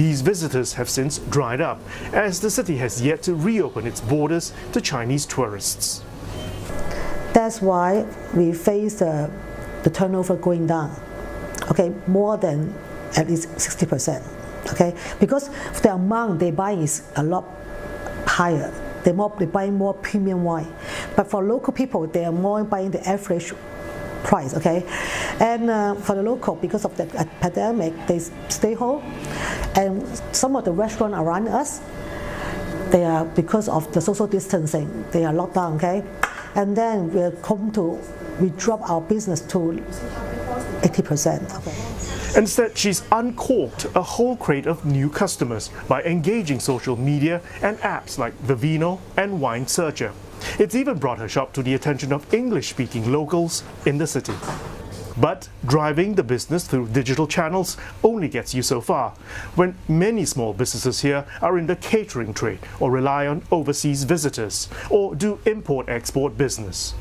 These visitors have since dried up, as the city has yet to reopen its borders to Chinese tourists. That's why we face the turnover going down, okay, more than at least 60%, okay, because the amount they buy is a lot higher. They buy more premium wine, but for local people, they are more buying the average price, okay, and for the local, because of the pandemic, they stay home, and some of the restaurants around us, they are, because of the social distancing, they are locked down, okay, and then we drop our business to 80%. Okay. Instead, she's uncorked a whole crate of new customers by engaging social media and apps like Vivino and Wine Searcher. It's even brought her shop to the attention of English-speaking locals in the city. But driving the business through digital channels only gets you so far, when many small businesses here are in the catering trade or rely on overseas visitors or do import-export business.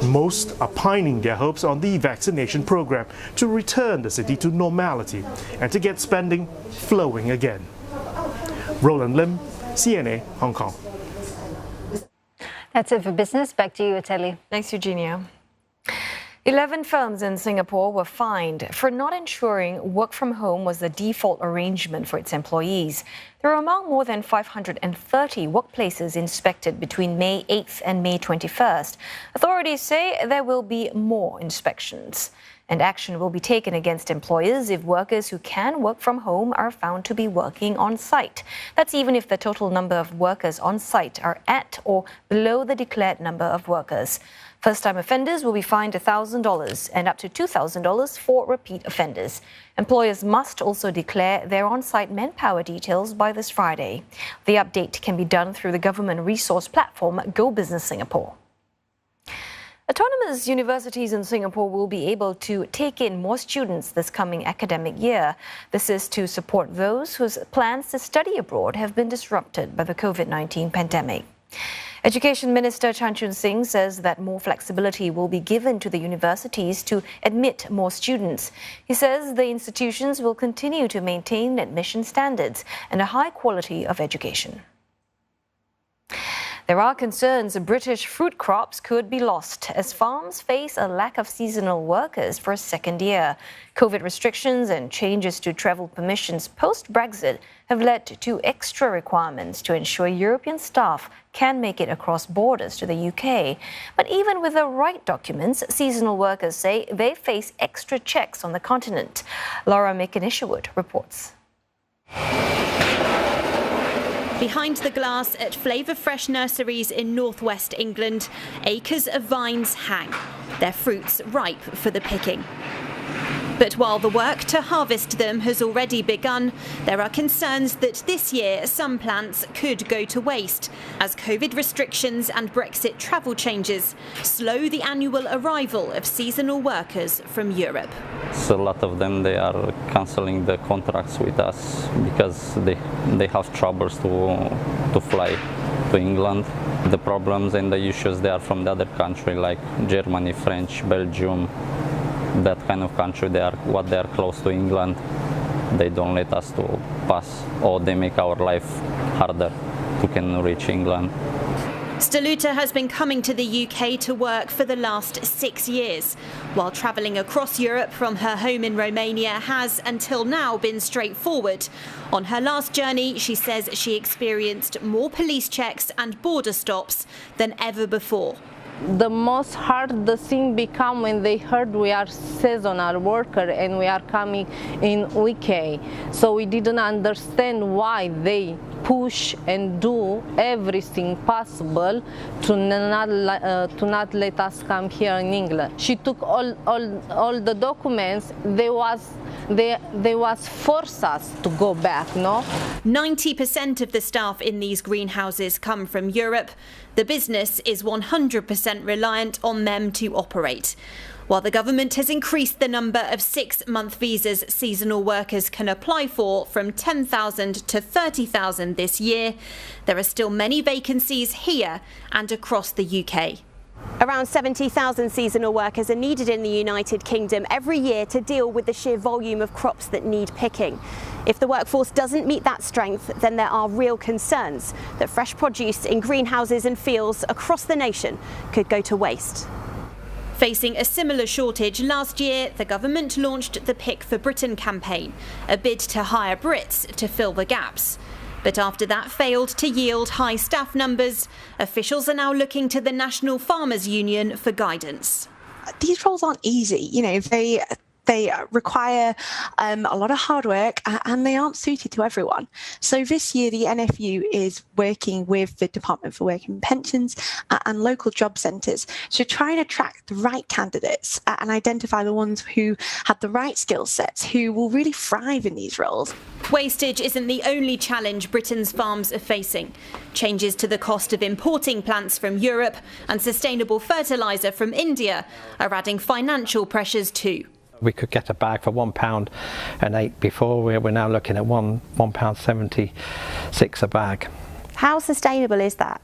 Most are pining their hopes on the vaccination program to return the city to normality and to get spending flowing again. Roland Lim, CNA, Hong Kong. That's it for business. Back to you, Otelli. Thanks, Eugenia. 11 firms in Singapore were fined for not ensuring work from home was the default arrangement for its employees. They were among more than 530 workplaces inspected between May 8th and May 21st. Authorities say there will be more inspections. And action will be taken against employers if workers who can work from home are found to be working on site. That's even if the total number of workers on site are at or below the declared number of workers. First-time offenders will be fined $1,000 and up to $2,000 for repeat offenders. Employers must also declare their on-site manpower details by this Friday. The update can be done through the government resource platform Go Business Singapore. Autonomous universities in Singapore will be able to take in more students this coming academic year. This is to support those whose plans to study abroad have been disrupted by the COVID-19 pandemic. Education Minister Chan Chun Sing says that more flexibility will be given to the universities to admit more students. He says the institutions will continue to maintain admission standards and a high quality of education. There are concerns British fruit crops could be lost as farms face a lack of seasonal workers for a second year. COVID restrictions and changes to travel permissions post-Brexit have led to extra requirements to ensure European staff can make it across borders to the UK. But even with the right documents, seasonal workers say they face extra checks on the continent. Laura Makin-Isherwood reports. Behind the glass at Flavour Fresh nurseries in northwest England, acres of vines hang, their fruits ripe for the picking. But while the work to harvest them has already begun, there are concerns that this year some plants could go to waste as COVID restrictions and Brexit travel changes slow the annual arrival of seasonal workers from Europe. So a lot of them, they are cancelling the contracts with us because they have troubles to fly to England. The problems and the issues, they are from the other country like Germany, French, Belgium, that kind of country. They are close to England. They don't let us to pass, or they make our life harder to can reach England. Steluta has been coming to the UK to work for the last 6 years, while travelling across Europe from her home in Romania has until now been straightforward. On her last journey, she says she experienced more police checks and border stops than ever before. The most hard the thing become when they heard we are seasonal worker and we are coming in UK. So we didn't understand why they push and do everything possible to not let us come here in England. She took all the documents. They was force us to go back, no? 90% of the staff in these greenhouses come from Europe. The business is 100% reliant on them to operate. While the government has increased the number of 6-month visas seasonal workers can apply for from 10,000 to 30,000 this year, there are still many vacancies here and across the UK. Around 70,000 seasonal workers are needed in the United Kingdom every year to deal with the sheer volume of crops that need picking. If the workforce doesn't meet that strength, then there are real concerns that fresh produce in greenhouses and fields across the nation could go to waste. Facing a similar shortage last year, the government launched the Pick for Britain campaign, a bid to hire Brits to fill the gaps. But after that failed to yield high staff numbers, officials are now looking to the National Farmers Union for guidance. These roles aren't easy, they require a lot of hard work and they aren't suited to everyone. So this year the NFU is working with the Department for Work and Pensions and local job centres to try and attract the right candidates and identify the ones who have the right skill sets, who will really thrive in these roles. Wastage isn't the only challenge Britain's farms are facing. Changes to the cost of importing plants from Europe and sustainable fertiliser from India are adding financial pressures too. We could get a bag for £1.08 before. We're now looking at £1.76 a bag. How sustainable is that?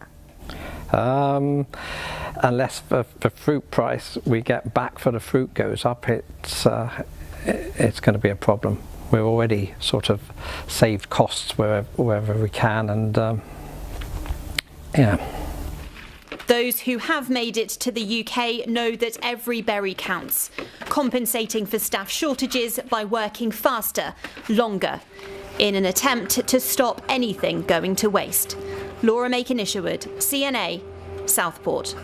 Unless the fruit price we get back for the fruit goes up, it's going to be a problem. We've already sort of saved costs wherever we can, and yeah. Those who have made it to the UK know that every berry counts, compensating for staff shortages by working faster, longer, in an attempt to stop anything going to waste. Laura Macon-Isherwood, CNA, Southport.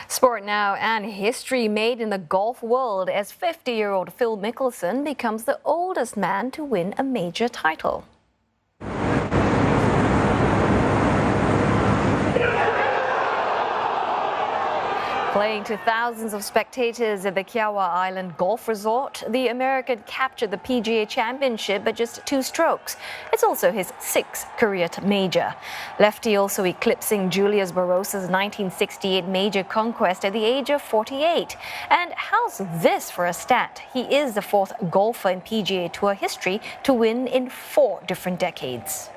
Sport now, and history made in the golf world as 50-year-old Phil Mickelson becomes the oldest man to win a major title. Playing to thousands of spectators at the Kiawa Island Golf Resort, the American captured the PGA Championship by just 2 strokes. It's also his 6th career major. Lefty also eclipsing Julius Barrosa's 1968 major conquest at the age of 48. And how's this for a stat? He is the 4th golfer in PGA Tour history to win in 4 different decades.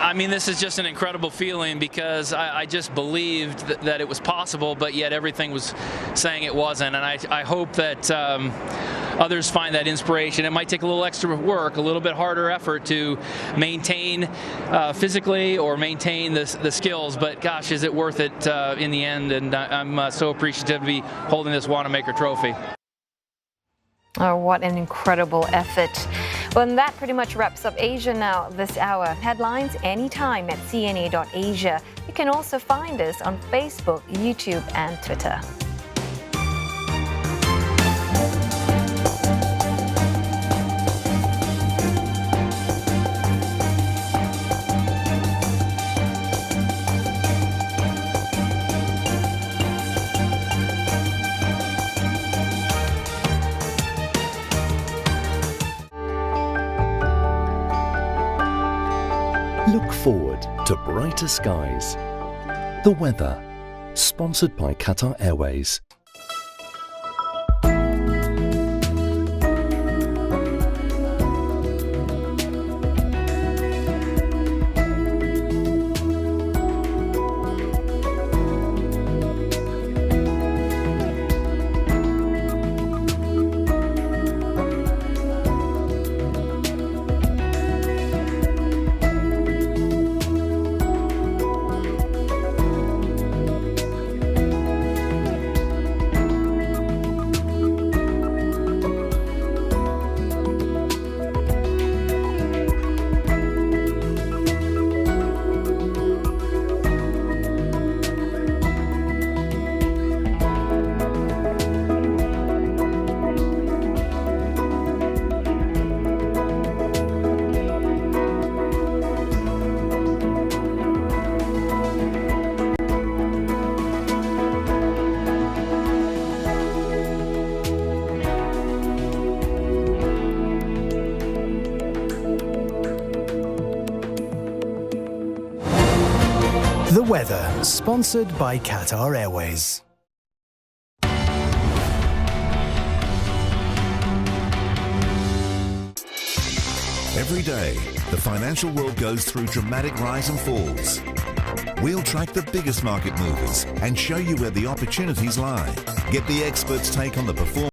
I mean, this is just an incredible feeling because I just believed that it was possible, but yet everything was saying it wasn't. And I hope that others find that inspiration. It might take a little extra work, a little bit harder effort to maintain physically or maintain the skills, but gosh, is it worth it in the end? And I'm so appreciative to be holding this Wanamaker trophy. Oh, what an incredible effort. Well, and that pretty much wraps up Asia Now this hour. Headlines anytime at cna.asia. You can also find us on Facebook, YouTube and Twitter. Look forward to brighter skies. The weather, sponsored by Qatar Airways. The weather, sponsored by Qatar Airways. Every day, The financial world goes through dramatic rise and falls. We'll track the biggest market movers and show you where the opportunities lie. Get the experts' take on the performance